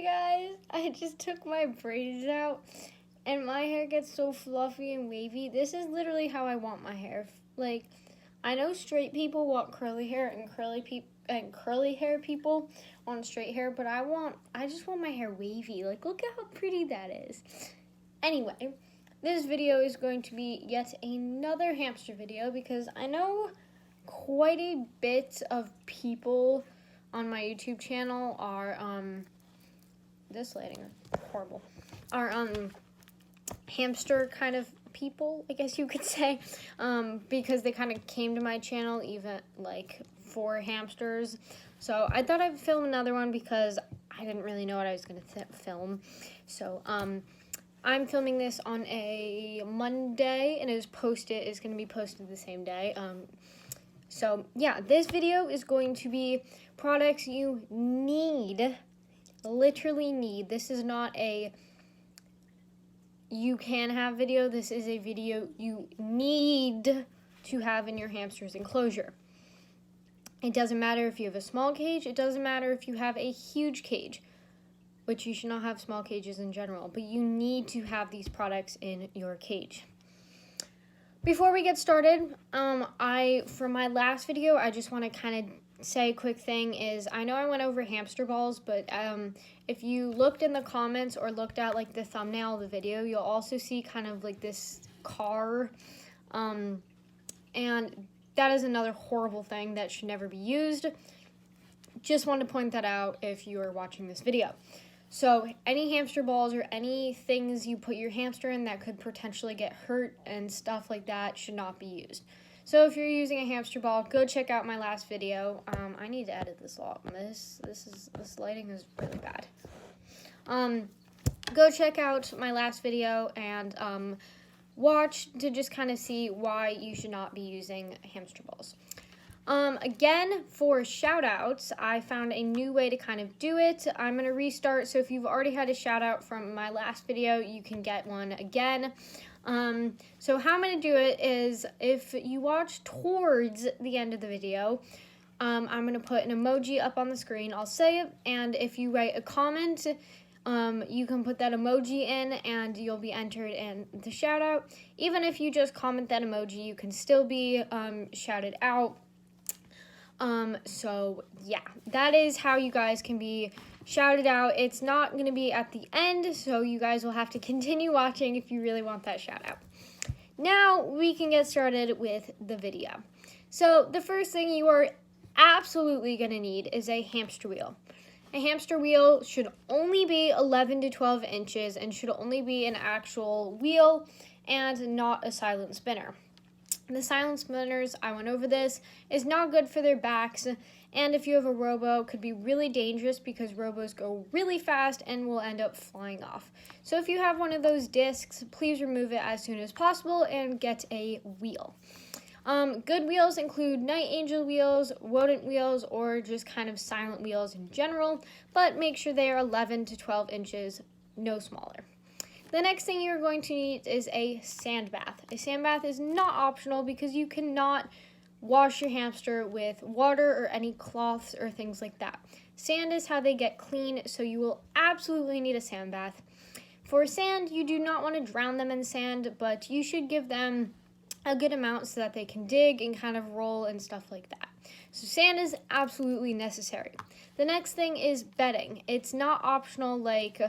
Hey guys, I just took my braids out and my hair gets so fluffy and wavy. This is literally how I want my hair. Like, I know straight people want curly hair and curly hair people want straight hair, but I just want my hair wavy. Like, look at how pretty that is. Anyway, this video is going to be yet another hamster video because I know quite a bit of people on my YouTube channel are this lighting is horrible. Are hamster kind of people, I guess you could say, because they kind of came to my channel even like for hamsters. So I thought I'd film another one because I didn't really know what I was gonna film. So I'm filming this on a Monday, and it's gonna be posted the same day. So yeah, this video is going to be products you literally need. This is not a you can have video. This is a video you need to have in your hamster's enclosure. It doesn't matter if you have a small cage. It doesn't matter if you have a huge cage, which you should not have small cages in general, but you need to have these products in your cage. Before we get started, for my last video, I just want to kind of say a quick thing is, I know I went over hamster balls, but if you looked in the comments or looked at like the thumbnail of the video, you'll also see kind of like this car, and that is another horrible thing that should never be used. Just wanted to point that out if you are watching this video. So any hamster balls or any things you put your hamster in that could potentially get hurt and stuff like that should not be used. So if you're using a hamster ball, go check out my last video. I need to edit this lot. This lighting is really bad. Go check out my last video and watch to just kind of see why you should not be using hamster balls. Again, for shoutouts, I found a new way to kind of do it. I'm going to restart, so if you've already had a shoutout from my last video, you can get one again. So how I'm going to do it is, if you watch towards the end of the video, I'm going to put an emoji up on the screen. I'll say it, and if you write a comment, you can put that emoji in and you'll be entered in the shoutout. Even if you just comment that emoji, you can still be shouted out. So yeah, that is how you guys can be shouted out. It's not going to be at the end, so you guys will have to continue watching if you really want that shout out. Now we can get started with the video. So the first thing you are absolutely going to need is a hamster wheel. A hamster wheel should only be 11 to 12 inches and should only be an actual wheel and not a silent spinner. The silent spinners, I went over this, is not good for their backs, and if you have a robo, it could be really dangerous because robos go really fast and will end up flying off. So if you have one of those discs, please remove it as soon as possible and get a wheel. Good wheels include Night Angel wheels, rodent wheels, or just kind of silent wheels in general, but make sure they are 11 to 12 inches, no smaller. The next thing you're going to need is a sand bath. A sand bath is not optional because you cannot wash your hamster with water or any cloths or things like that. Sand is how they get clean, so you will absolutely need a sand bath. For sand, you do not want to drown them in sand, but you should give them a good amount so that they can dig and kind of roll and stuff like that. So sand is absolutely necessary. The next thing is bedding. It's not optional like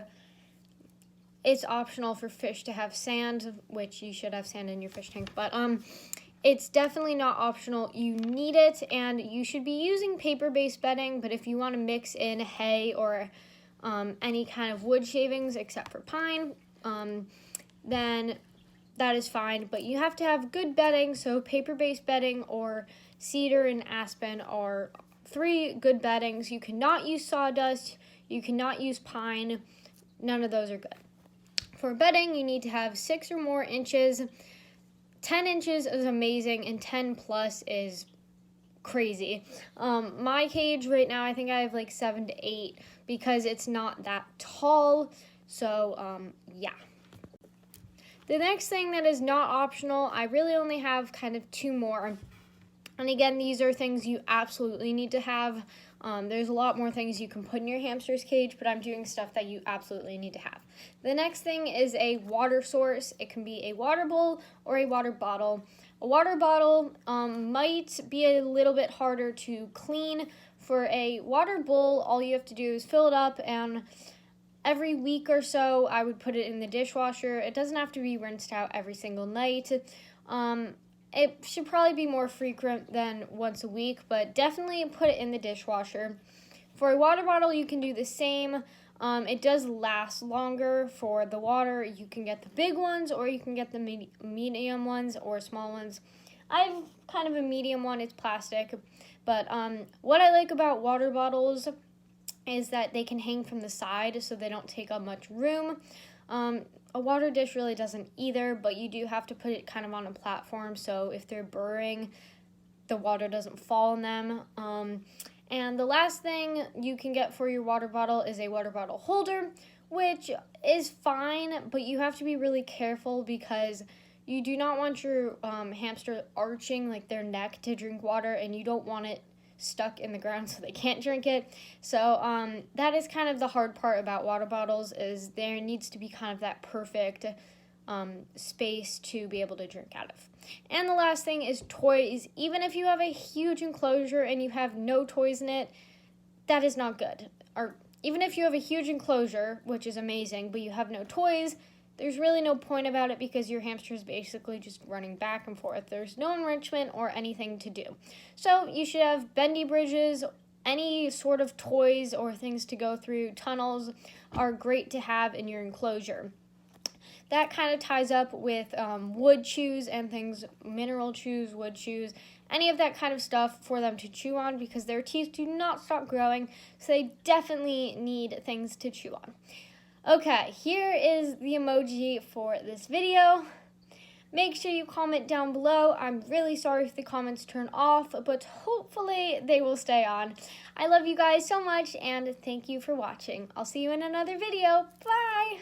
it's optional for fish to have sand, which you should have sand in your fish tank, but it's definitely not optional. You need it, and you should be using paper-based bedding, but if you want to mix in hay or any kind of wood shavings except for pine, then that is fine, but you have to have good bedding, so paper-based bedding or cedar and aspen are 3 good beddings. You cannot use sawdust, you cannot use pine, none of those are good. For bedding, you need to have 6 or more inches. 10 inches is amazing, and 10 plus is crazy. My cage right now, I think I have like 7 to 8 because it's not that tall. So, yeah. The next thing that is not optional, I really only have kind of 2 more. And again, these are things you absolutely need to have. There's a lot more things you can put in your hamster's cage, but I'm doing stuff that you absolutely need to have. The next thing is a water source. It can be a water bowl or a water bottle. A water bottle might be a little bit harder to clean. For a water bowl, all you have to do is fill it up, and every week or so, I would put it in the dishwasher. It doesn't have to be rinsed out every single night. It should probably be more frequent than once a week, but definitely put it in the dishwasher. For a water bottle, you can do the same. It does last longer. For the water, you can get the big ones, or you can get the medium ones or small ones. I have kind of a medium one. It's plastic. But what I like about water bottles is that they can hang from the side so they don't take up much room. A water dish really doesn't either, but you do have to put it kind of on a platform so if they're burrowing, the water doesn't fall on them. And the last thing you can get for your water bottle is a water bottle holder, which is fine, but you have to be really careful because you do not want your hamster arching like their neck to drink water, and you don't want it stuck in the ground so they can't drink it. So that is kind of the hard part about water bottles, is there needs to be kind of that perfect space to be able to drink out of. And the last thing is toys. Even if you have a huge enclosure and you have no toys in it, that is not good. Or even if you have a huge enclosure, which is amazing, but you have no toys, there's really no point about it because your hamster is basically just running back and forth. There's no enrichment or anything to do. So you should have bendy bridges. Any sort of toys or things to go through tunnels are great to have in your enclosure. That kind of ties up with wood chews and things, mineral chews, wood chews, any of that kind of stuff for them to chew on because their teeth do not stop growing, so they definitely need things to chew on. Okay, here is the emoji for this video. Make sure you comment down below. I'm really sorry if the comments turn off, but hopefully they will stay on. I love you guys so much, and thank you for watching. I'll see you in another video. Bye!